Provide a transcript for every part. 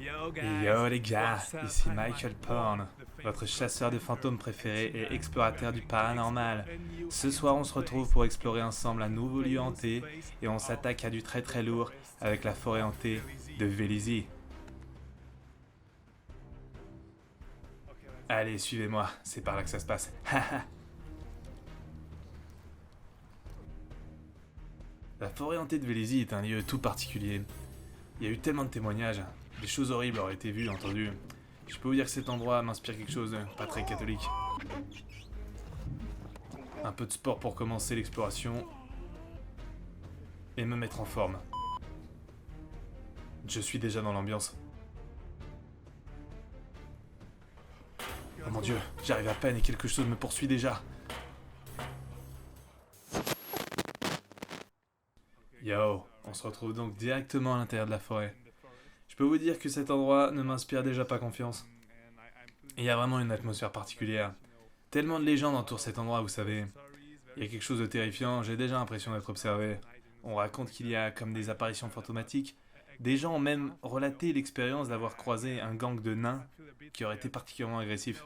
Yo les gars, ici Michael Porn, votre chasseur de fantômes préféré et explorateur du paranormal. Ce soir on se retrouve pour explorer ensemble un nouveau lieu hanté et on s'attaque à du très très lourd avec la forêt hantée de Vélizy. Allez, suivez-moi, c'est par là que ça se passe. La forêt hantée de Vélizy est un lieu tout particulier. Il y a eu tellement de témoignages, des choses horribles auraient été vues, entendues. Je peux vous dire que cet endroit m'inspire quelque chose de pas très catholique. Un peu de sport pour commencer l'exploration et me mettre en forme. Je suis déjà dans l'ambiance. Oh mon dieu, j'arrive à peine et quelque chose me poursuit déjà. Yo, on se retrouve donc directement à l'intérieur de la forêt. Je peux vous dire que cet endroit ne m'inspire déjà pas confiance. Il y a vraiment une atmosphère particulière. Tellement de légendes entourent cet endroit, vous savez. Il y a quelque chose de terrifiant, j'ai déjà l'impression d'être observé. On raconte qu'il y a comme des apparitions fantomatiques. Des gens ont même relaté l'expérience d'avoir croisé un gang de nains qui aurait été particulièrement agressif.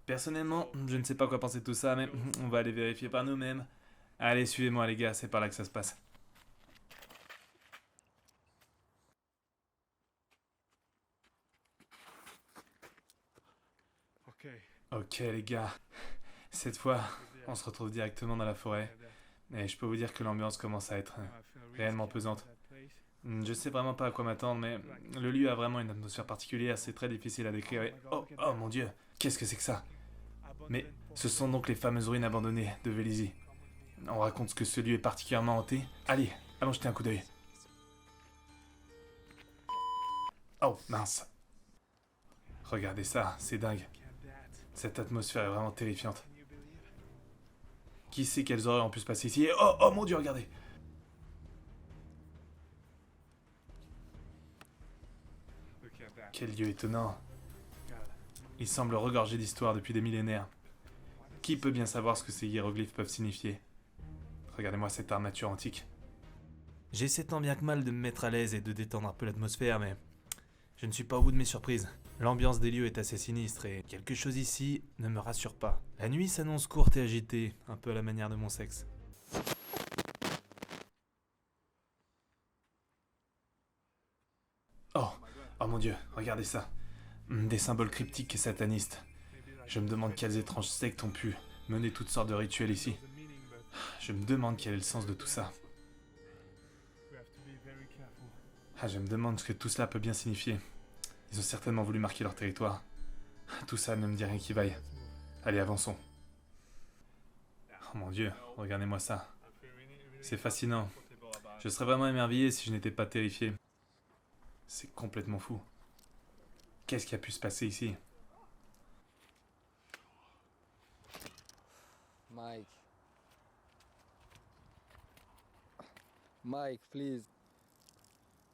Personnellement, je ne sais pas quoi penser de tout ça, mais on va aller vérifier par nous-mêmes. Allez, suivez-moi les gars, c'est par là que ça se passe. Ok les gars, cette fois, on se retrouve directement dans la forêt. Et je peux vous dire que l'ambiance commence à être réellement pesante. Je sais vraiment pas à quoi m'attendre, mais le lieu a vraiment une atmosphère particulière, c'est très difficile à décrire. Oh mon dieu, qu'est-ce que c'est que ça? Mais ce sont donc les fameuses ruines abandonnées de Vélizy. On raconte que ce lieu est particulièrement hanté. Allez, allons jeter un coup d'œil. Oh mince. Regardez ça, c'est dingue. Cette atmosphère est vraiment terrifiante. Qui sait quelles horreurs ont pu se passer ici? Oh mon dieu, regardez! Quel lieu étonnant. Il semble regorger d'histoires depuis des millénaires. Qui peut bien savoir ce que ces hiéroglyphes peuvent signifier? Regardez-moi cette armature antique. J'essaie tant bien que mal de me mettre à l'aise et de détendre un peu l'atmosphère, mais je ne suis pas au bout de mes surprises. L'ambiance des lieux est assez sinistre et quelque chose ici ne me rassure pas. La nuit s'annonce courte et agitée, un peu à la manière de mon sexe. Oh mon dieu, regardez ça. Des symboles cryptiques et satanistes. Je me demande quelles étranges sectes ont pu mener toutes sortes de rituels ici. Je me demande quel est le sens de tout ça. Je me demande ce que tout cela peut bien signifier. Ils ont certainement voulu marquer leur territoire. Tout ça ne me dit rien qui vaille. Allez, avançons. Oh mon dieu, regardez-moi ça. C'est fascinant. Je serais vraiment émerveillé si je n'étais pas terrifié. C'est complètement fou. Qu'est-ce qui a pu se passer ici? Mike. Mike, please.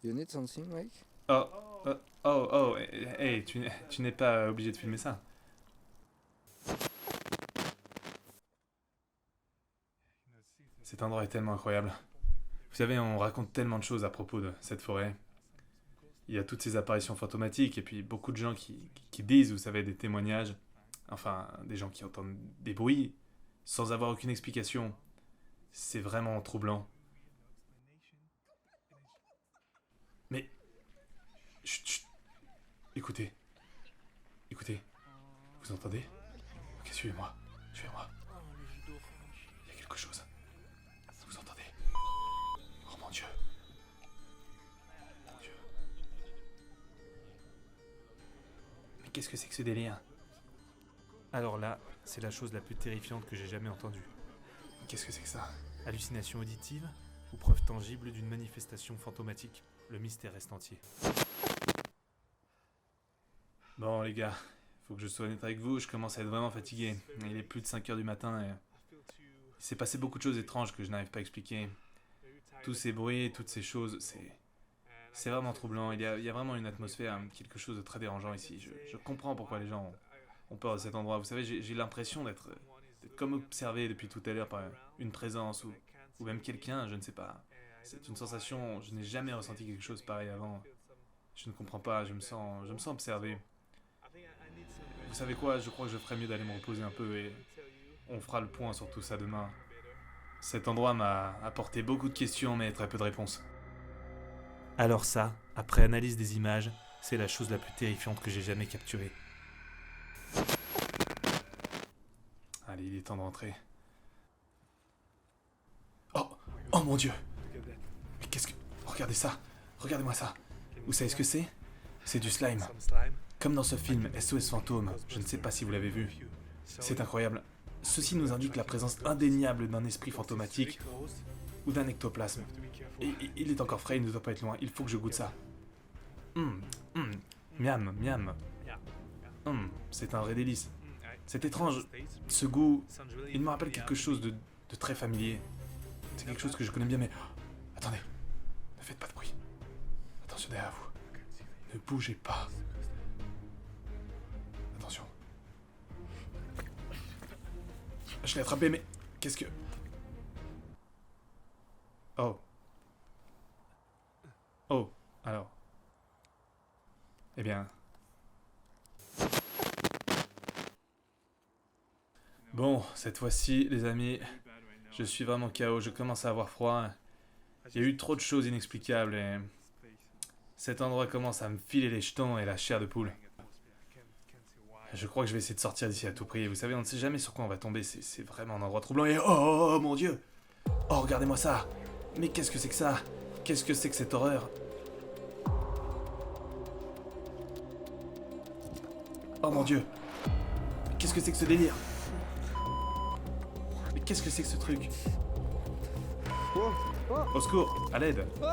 You need something, Mike? Hey, tu n'es pas obligé de filmer ça. Cet endroit est tellement incroyable. Vous savez, on raconte tellement de choses à propos de cette forêt. Il y a toutes ces apparitions fantomatiques et puis beaucoup de gens qui disent, vous savez, des témoignages. Enfin, des gens qui entendent des bruits sans avoir aucune explication. C'est vraiment troublant. Mais... Chut. Écoutez. Vous entendez? Ok, suivez-moi. Il y a quelque chose. Vous entendez? Oh mon dieu. Mais qu'est-ce que c'est que ce délire? Alors là, c'est la chose la plus terrifiante que j'ai jamais entendue. Qu'est-ce que c'est que ça? Hallucination auditive ou preuve tangible d'une manifestation fantomatique? Le mystère reste entier. Bon les gars, faut que je sois honnête avec vous, je commence à être vraiment fatigué. Il est plus de 5 heures du matin et... Il s'est passé beaucoup de choses étranges que je n'arrive pas à expliquer. Tous ces bruits, toutes ces choses, c'est vraiment troublant. Il y a vraiment une atmosphère, quelque chose de très dérangeant ici. Je comprends pourquoi les gens ont peur de cet endroit. Vous savez, j'ai l'impression d'être comme observé depuis tout à l'heure par une présence ou même quelqu'un, je ne sais pas. C'est une sensation, je n'ai jamais ressenti quelque chose pareil avant. Je ne comprends pas, je me sens observé. Vous savez quoi, je crois que je ferais mieux d'aller me reposer un peu et on fera le point sur tout ça demain. Cet endroit m'a apporté beaucoup de questions mais très peu de réponses. Alors ça, après analyse des images, c'est la chose la plus terrifiante que j'ai jamais capturée. Allez, il est temps de rentrer. Oh, oh mon Dieu! Mais qu'est-ce que... Regardez ça! Regardez-moi ça! Vous savez ce que c'est? C'est du slime. Comme dans ce film SOS Fantôme, je ne sais pas si vous l'avez vu. C'est incroyable. Ceci nous indique la présence indéniable d'un esprit fantomatique ou d'un ectoplasme. Et il est encore frais, il ne doit pas être loin. Il faut que je goûte ça. Miam, miam. C'est un vrai délice. C'est étrange. Ce goût, il me rappelle quelque chose de très familier. C'est quelque chose que je connais bien, mais... Oh, attendez, ne faites pas de bruit. Attention derrière vous. Ne bougez pas. Attention. Je l'ai attrapé, mais... Qu'est-ce que... Oh. Oh, alors. Eh bien... Bon, cette fois-ci, les amis, je suis vraiment KO, je commence à avoir froid. Il y a eu trop de choses inexplicables et... Cet endroit commence à me filer les jetons et la chair de poule. Je crois que je vais essayer de sortir d'ici à tout prix. Vous savez, on ne sait jamais sur quoi on va tomber, c'est vraiment un endroit troublant et... Oh mon Dieu! Oh, regardez-moi ça! Mais qu'est-ce que c'est que ça? Qu'est-ce que c'est que cette horreur? Oh mon Dieu! Qu'est-ce que c'est que ce délire? Mais qu'est-ce que c'est que ce truc? Oh, oh, Au secours! À l'aide! oh.